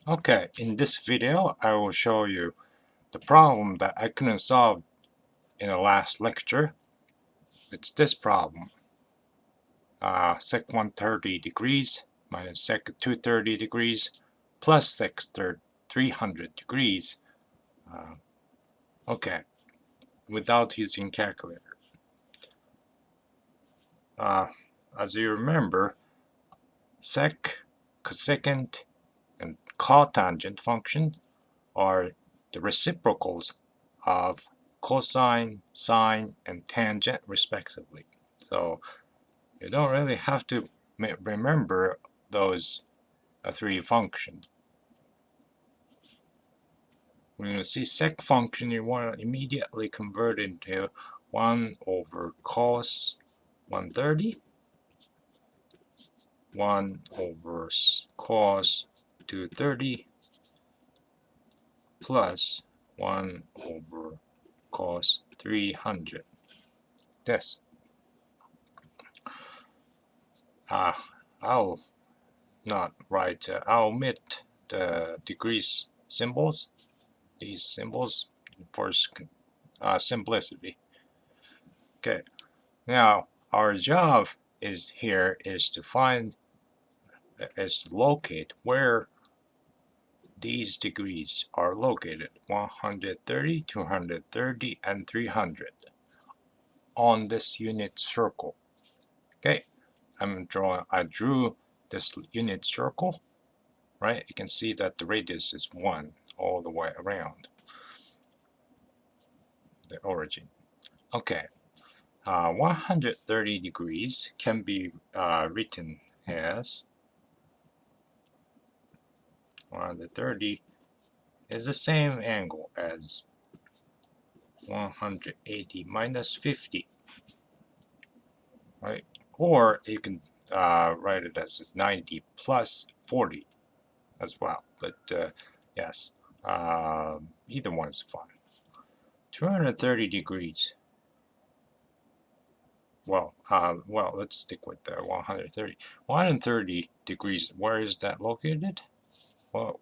Okay, in this video I will show you the problem that I couldn't solve in the last lecture. It's this problem. Sec 130 degrees minus sec 230 degrees plus sec 300 degrees. Okay, without using calculator. As you remember, sec, cosecant, and cotangent functions are the reciprocals of cosine, sine, and tangent respectively. So you don't really have to remember those three functions. When you see sec function, you want to immediately convert into 1 over cos 130, 1 over cos 230, plus 1 over cos 300. This. I'll not write, I'll omit the degrees symbols, these symbols, for simplicity. Okay, now our job is to locate where these degrees are located, 130, 230, and 300 on this unit circle. Okay, I drew this unit circle, right? You can see that the radius is 1 all the way around the origin. Okay, 130 degrees can be written as 130 is the same angle as 180 minus 50, right? Or you can write it as 90 plus 40 as well. But yes, either one is fine. 230 degrees. Well, let's stick with the 130. 130 degrees, where is that located? Well,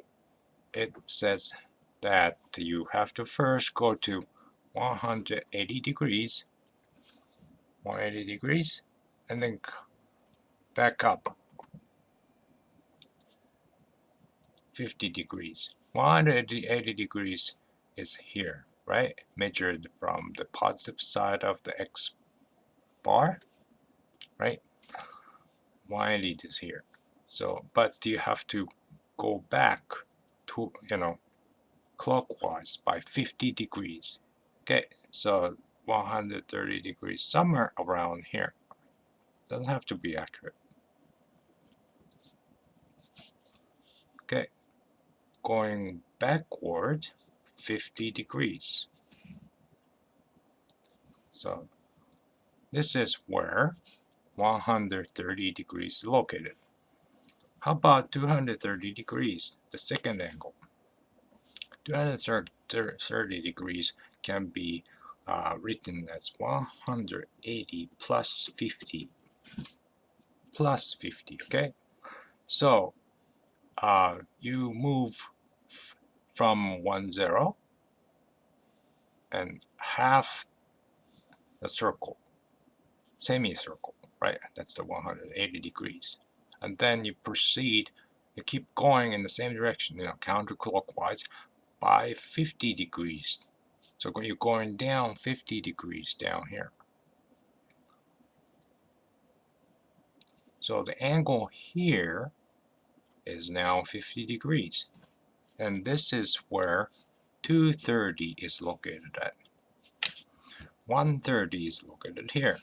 it says that you have to first go to 180 degrees, 180 degrees, and then back up 50 degrees. 180 degrees is here, right? Measured from the positive side of the x bar, right? 180 is here. So, but you have to go back to, clockwise by 50 degrees. Okay, so 130 degrees, somewhere around here. Doesn't have to be accurate. Okay, going backward 50 degrees. So this is where 130 degrees is located. How about 230 degrees, the second angle? 230 degrees can be written as 180 plus 50. Plus 50, okay? So you move from 10 and half the circle, semicircle, right? That's the 180 degrees. And then you proceed, you keep going in the same direction, counterclockwise by 50 degrees. So you're going down 50 degrees down here. So the angle here is now 50 degrees. And this is where 230 is located at. 130 is located here.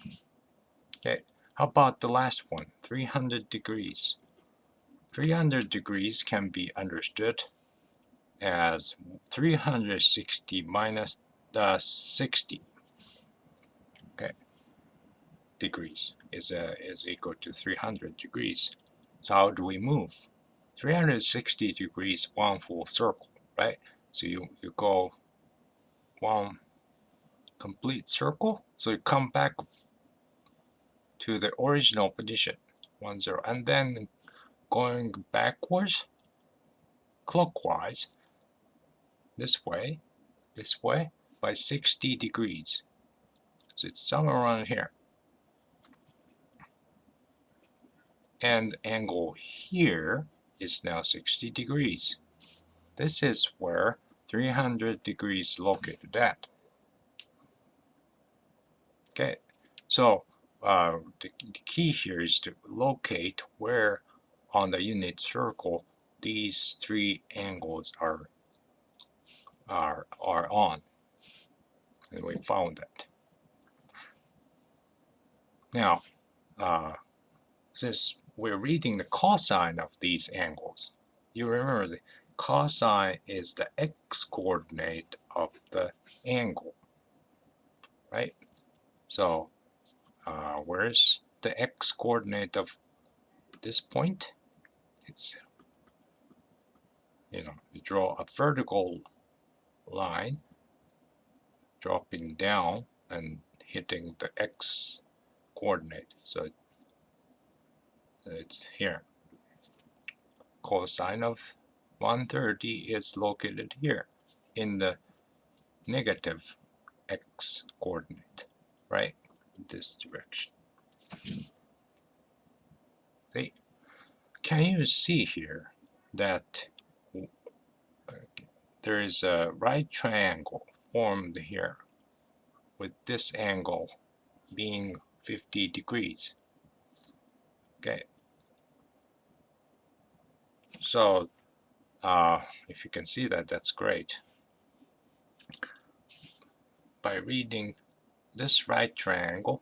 Okay, how about the last one? 300 degrees. 300 degrees can be understood as 360 minus the 60. Okay, degrees is equal to 300 degrees. So how do we move? 360 degrees, one full circle, right? So you go one complete circle. So you come back to the original position, 10, and then going backwards clockwise this way by 60 degrees. So it's somewhere around here. And the angle here is now 60 degrees. This is where 300 degrees located at. Okay, so the key here is to locate where on the unit circle these three angles are on, and we found that. Now, since we're reading the cosine of these angles, you remember the cosine is the x-coordinate of the angle, right? So, where's the x-coordinate of this point? It's, you draw a vertical line dropping down and hitting the x coordinate. So it's here. Cosine of 130 is located here in the negative x coordinate, right? This direction. See, can you see here that there is a right triangle formed here with this angle being 50 degrees? Okay, so if you can see that, that's great. By reading this right triangle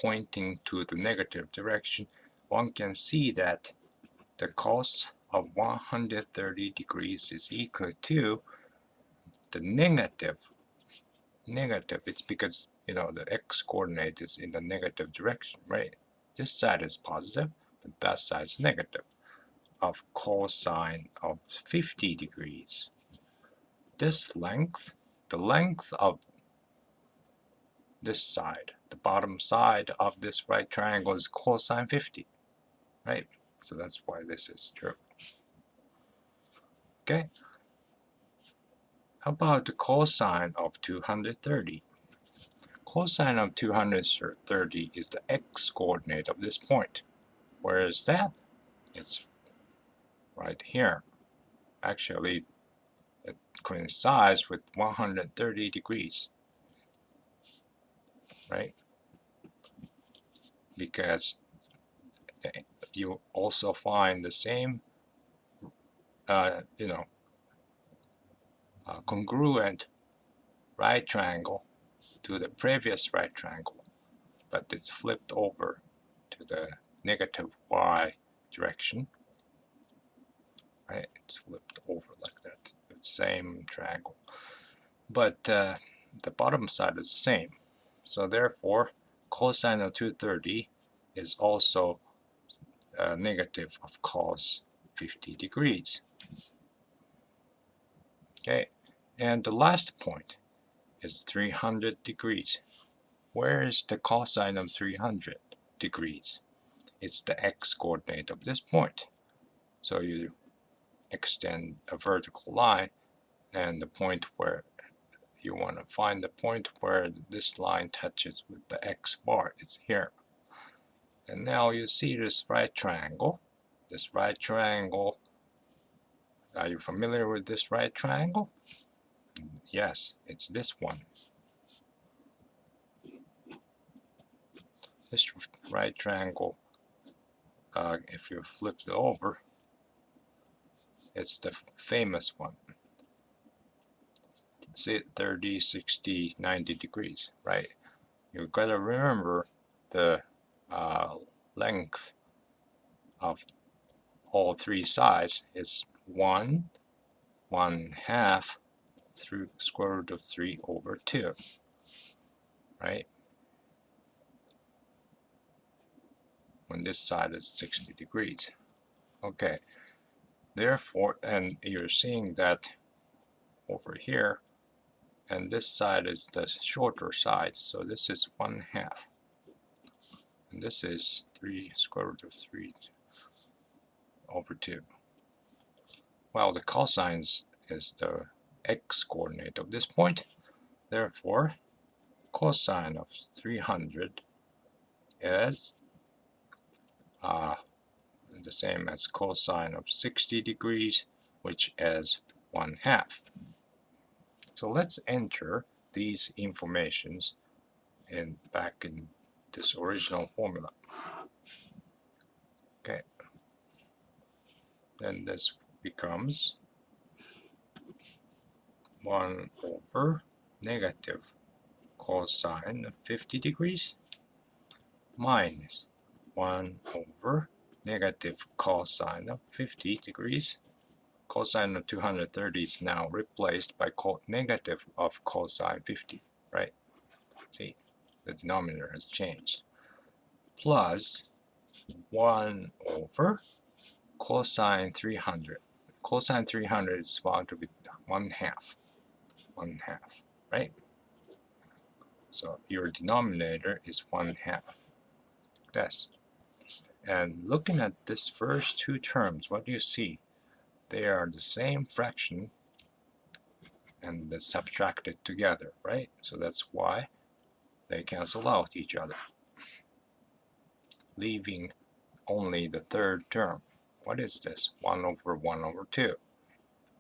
pointing to the negative direction, one can see that the cos of 130 degrees is equal to the negative. It's because, the x coordinate is in the negative direction, right? This side is positive, but that side is negative, of cosine of 50 degrees. This length, the length of this side, the bottom side of this right triangle is cosine 50, right? So that's why this is true. Okay. How about the cosine of 230? Cosine of 230 is the x-coordinate of this point. Where is that? It's right here. Actually, it coincides with 130 degrees, right? Because you also find the same, congruent right triangle to the previous right triangle, but it's flipped over to the negative y direction, right? It's flipped over like that. It's the same triangle, but the bottom side is the same. So therefore, cosine of 230 is also negative of cos 50 degrees. Okay, and the last point is 300 degrees. Where is the cosine of 300 degrees? It's the x-coordinate of this point. So you extend a vertical line, and the point where you want to find the point where this line touches with the x bar, it's here. And now you see this right triangle. This right triangle, are you familiar with this right triangle? Yes, it's this one. This right triangle, if you flip it over, it's the famous one. See, 30, 60, 90 degrees, right? You've got to remember the length of all three sides is 1, 1/2 through square root of 3 over 2, right? When this side is 60 degrees. Okay, therefore, and you're seeing that over here, and this side is the shorter side, so this is 1/2, and this is 3 square root of 3 over 2. well, the cosine is the x-coordinate of this point. Therefore, cosine of 300 is the same as cosine of 60 degrees, which is 1/2. So let's enter these informations back in this original formula. Okay, then this becomes 1 over negative cosine of 50 degrees minus 1 over negative cosine of 50 degrees. Cosine of 230 is now replaced by negative of cosine 50, right? See, the denominator has changed. Plus 1 over cosine 300. Cosine 300 is found to be 1/2. 1/2, right? So your denominator is 1/2. This. And looking at this first two terms, what do you see? They are the same fraction and they're subtracted together, right? So that's why they cancel out each other, leaving only the third term. What is this? 1 over 1 over 2.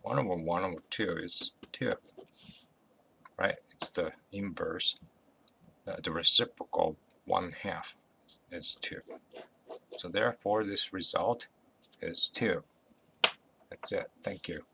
1 over 1 over 2 is 2, right? It's the inverse, the reciprocal 1/2 is 2. So therefore this result is 2. That's it. Thank you.